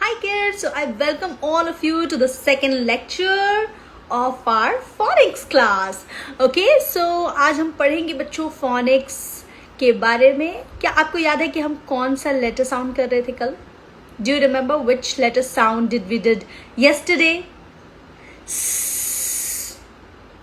Hi kids, so I welcome all of you to the second lecture of our phonics class. Okay, so आज हम पढ़ेंगे बच्चों phonics के बारे में. क्या आपको याद है कि हम कौन सा letter sound कर रहे थे कल? Do you remember which letter sound did yesterday? S,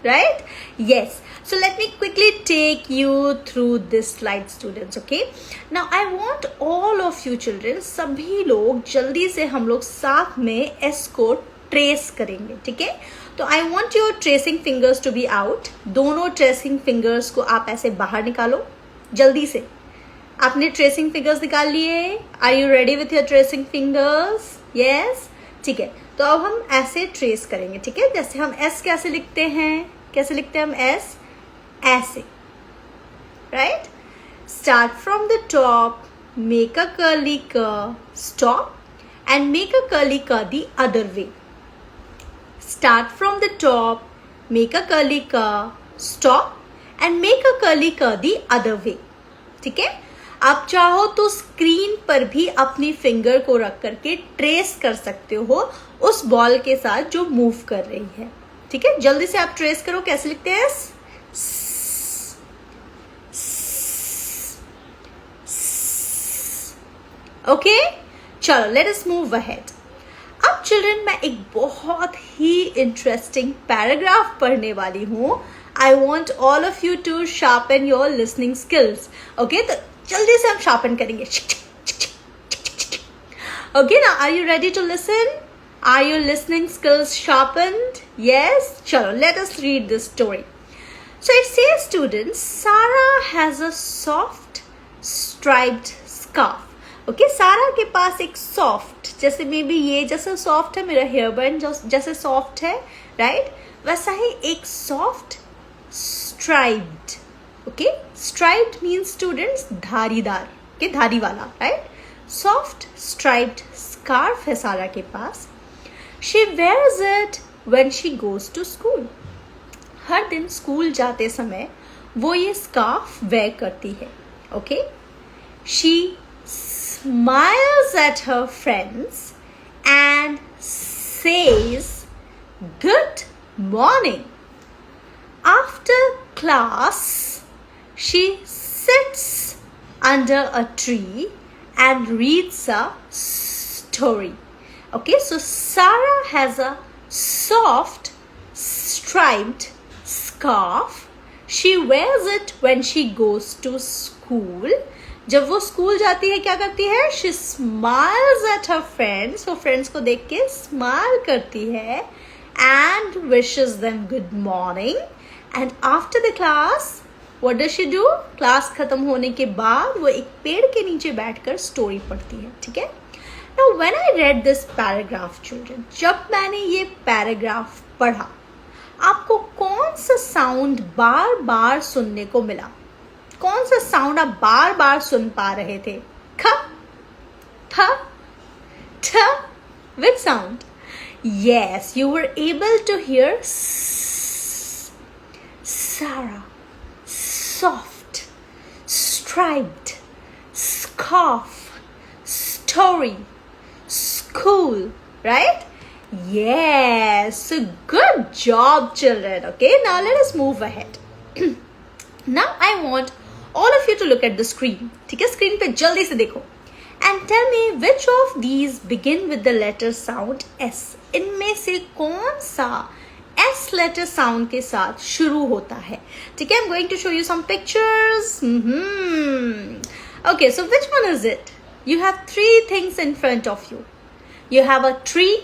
right? Yes. So let me quickly take you through this slide, students. Okay. Now I want all of you children, सभी लोग जल्दी से हम लोग साथ में S को ट्रेस करेंगे, ठीक है? तो I want your tracing fingers to be out. दोनों tracing fingers को आप ऐसे बाहर निकालो, जल्दी से. आपने tracing fingers निकाल लिए? Are you ready with your tracing fingers? Yes. ठीक है. तो अब हम ऐसे ट्रेस करेंगे, ठीक है? जैसे हम S कैसे लिखते हैं? कैसे लिखते हैं हम S? ऐसे, right? Start from the top, make a curly curl, stop, and make a curly curl the other way. Start from the top, make a curly curl, stop, and make a curly curl the other way. ठीक है? आप चाहो तो screen पर भी अपनी finger को रख करके ट्रेस कर सकते हो उस बॉल के साथ जो मूव कर रही है. ठीक है, जल्दी से आप ट्रेस करो. कैसे लिखते हैं? ओके, चलो लेट अस मूव अहेड. अब चिल्ड्रन मैं एक बहुत ही इंटरेस्टिंग पैराग्राफ पढ़ने वाली हूँ. I want all of you to sharpen your listening skills. Okay, तो जल्दी से हम शार्पन करेंगे. ओके ना, are you ready to listen? Are your listening skills sharpened? Yes? Chalo, let us read this story. So it says, students, Sarah has a soft striped scarf. Okay, Sarah के पास एक soft, जैसे may be ये जैसे soft है, मेरा hair band जैसे soft है, right? वैसा ही एक soft striped. Okay, striped means students धारीदार, okay, धारी वाला, right? Soft striped scarf है सारा के पास. She wears it when she goes to school. हर दिन स्कूल जाते समय वो ये स्कार्फ वेयर करती है. Okay? She smiles at her friends and says, "Good morning." After class, she sits under a tree and reads a story. Okay, so Sarah has a soft striped scarf. She wears it when she goes to school. जब वो school जाती है क्या करती है? She smiles at her friends. वो friends को देख के smile करती है and wishes them good morning. And after the class, what does she do? Class खत्म होने के बाद वो एक पेड़ के नीचे बैठकर स्टोरी पढ़ती है. ठीक है? Now when I read this paragraph, children, जब मैंने ये पैराग्राफ पढ़ा, आपको कौन सा साउंड बार बार सुनने को मिला? कौन सा साउंड आप बार बार सुन पा रहे थे? ख, थ, ठ. Which sound? Yes, you were able to hear s. Sarah, soft, striped, scarf, story, school, right? Yes, so good job children. Okay, now let us move ahead. Now I want all of you to look at the screen. ठीक है, screen पे जल्दी से देखो and tell me which of these begin with the letter sound S. इनमें से कौन सा S letter sound के साथ शुरू होता है? ठीक है, I'm going to show you some pictures. Okay, so which one is it? You have three things in front of you. You have a tree,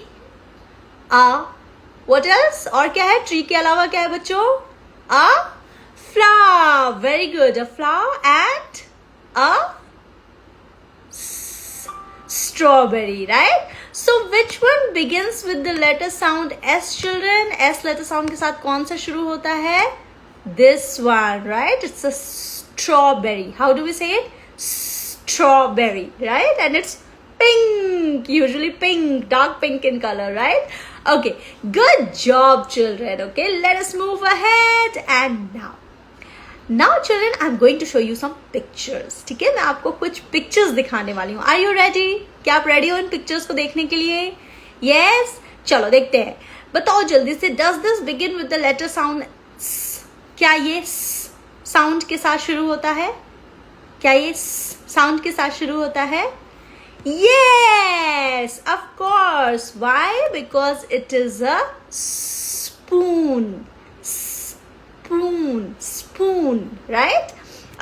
what else? और क्या है? Tree के अलावा क्या है बच्चों? A flower. Very good. A flower and a strawberry, right? So which one begins with the letter sound S, children? S letter sound के साथ कौन सा शुरू होता है? This one, right? It's a strawberry. How do we say it? Strawberry, right? And it's pink, usually pink, dark pink in color, right? Okay, good job children. Okay, let us move ahead. And now children I am going to show you some pictures. ठीक है, मैं आपको कुछ pictures दिखाने वाली हूँ. Are you ready? क्या आप रेडी हो इन पिक्चर्स को देखने के लिए? यस, चलो देखते हैं. बताओ जल्दी से. Does this begin with the letter sound? क्या ये साउंड के साथ शुरू होता है? क्या ये साउंड के साथ शुरू होता है? Yes, of course. Why? Because it is a spoon. Spoon, right?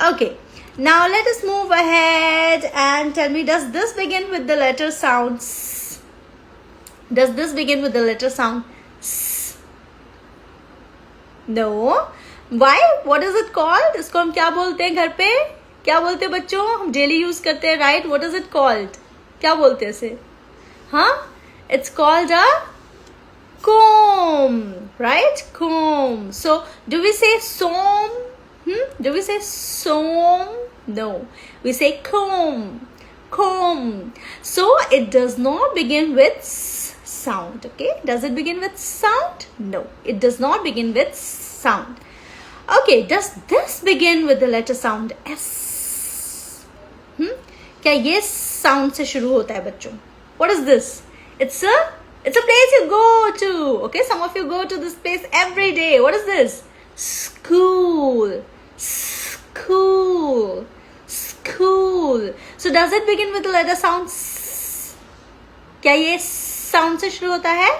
Okay. Now let us move ahead and tell me, does this begin with the letter sound S? Does this begin with the letter sound S? No. Why? What is it called? इसको हम क्या बोलते हैं घर पे? क्या बोलते हैं बच्चों? हम डेली यूज करते हैं, right? What is it called? क्या बोलते हैं इसे? हाँ, it's called a comb, right? Comb. So, do we say som? Do we say som? No, we say comb. Comb. So, it does not begin with sound. Okay, does it begin with sound? No, it does not begin with sound. Okay, does this begin with the letter sound S? क्या ये sound से शुरू होता है बच्चों? What is this? It's a place you go to. Okay, some of you go to this place every day. What is this? School. School. School. So does it begin with the letter sound S? क्या ये sound से शुरू होता है?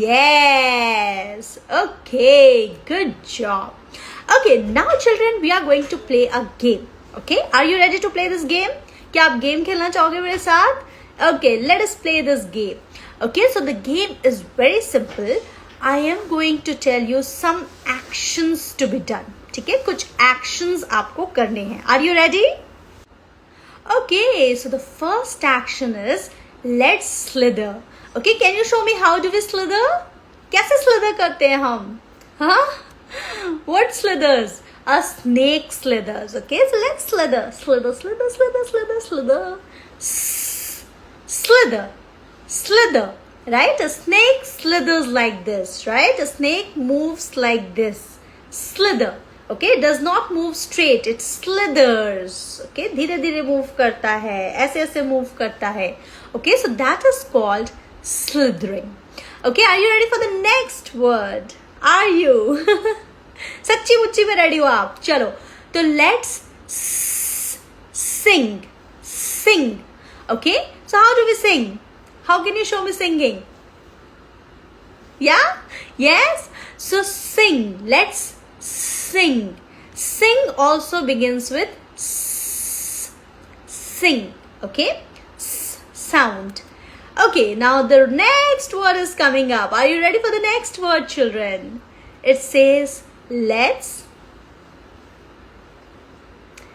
Yes. Okay, good job. Okay, now children, we are going to play a game. Okay, are you ready to play this game? क्या आप game खेलना चाहोगे मेरे साथ? Okay, let us play this game. Okay, so the game is very simple. I am going to tell you some actions to be done. ठीक है, कुछ actions आपको करने हैं. Are you ready? Okay, so the first action is let's slither. Okay, can you show me how do we slither? कैसे slither करते हैं हम? हाँ? What slithers? A snake slithers. Okay, so let's slither. Slither, slither, slither, slither, slither. Slither. Slither. Right? A snake slithers like this. Right? A snake moves like this. Slither. Okay, it does not move straight. It slithers. Okay, धीरे धीरे move करता है. ऐसे ऐसे move करता है. Okay, so that is called slithering. Okay, are you ready for the next word? Are you? सच्ची मुच्ची में रेडी हो आप? चलो, तो let's sing. Sing. Okay, so how do we sing? How can you show me singing? Yeah? Yes, so sing. Let's sing. Sing also begins with sing. Okay, sound. Okay, now the next word is coming up. Are you ready for the next word, children? It says let's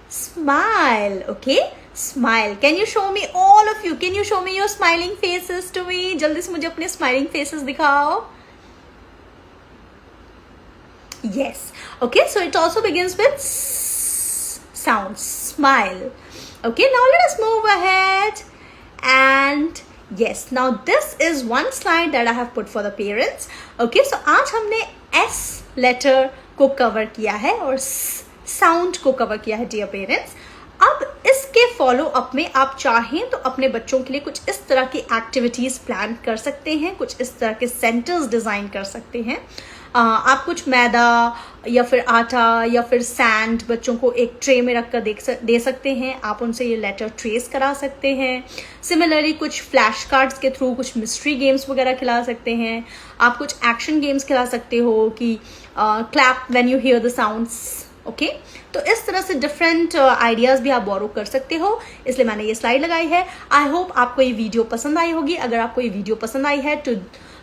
smile. Okay, smile. Can you show me, all of you, can you show me your smiling faces to me? जल्दी से मुझे अपने smiling faces दिखाओ. Yes. Okay, so it also begins with sound. Smile. Okay, now let us move ahead. And yes, now this is one slide that I have put for the parents. Okay, so आज हमने S letter को cover किया है और sound को cover किया है dear parents. अब इसके फॉलो अप में आप चाहें तो अपने बच्चों के लिए कुछ इस तरह की एक्टिविटीज प्लान कर सकते हैं, कुछ इस तरह के सेंटर्स डिजाइन कर सकते हैं. आप कुछ मैदा या फिर आटा या फिर सैंड बच्चों को एक ट्रे में रखकर दे सकते हैं. आप उनसे ये लेटर ट्रेस करा सकते हैं. सिमिलरली कुछ फ्लैश कार्ड्स के थ्रू कुछ मिस्ट्री गेम्स वगैरह खिला सकते हैं. आप कुछ एक्शन गेम्स खिला सकते हो कि clap when you here the sounds. Okay, तो इस तरह से डिफरेंट आइडियाज भी आप बोरो कर सकते हो, इसलिए मैंने ये स्लाइड लगाई है. आई होप आपको ये वीडियो पसंद आई होगी. अगर आपको ये वीडियो पसंद आई है तो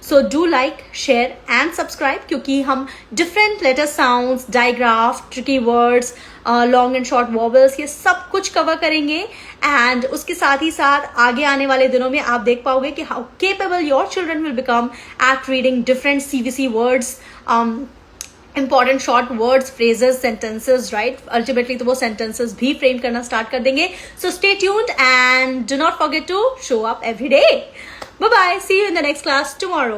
so do like, share and subscribe, क्योंकि हम different letter sounds, digraph, tricky words, long and short vowels, ये सब कुछ कवर करेंगे. एंड उसके साथ ही साथ आगे आने वाले दिनों में आप देख पाओगे कि how capable your children will become at reading different CBC words, important short words, phrases, sentences, right. Ultimately तो वो सेंटेंसेस भी फ्रेम करना स्टार्ट कर देंगे. So stay tuned and do not forget to show up every day. Bye bye. See you in the next class tomorrow.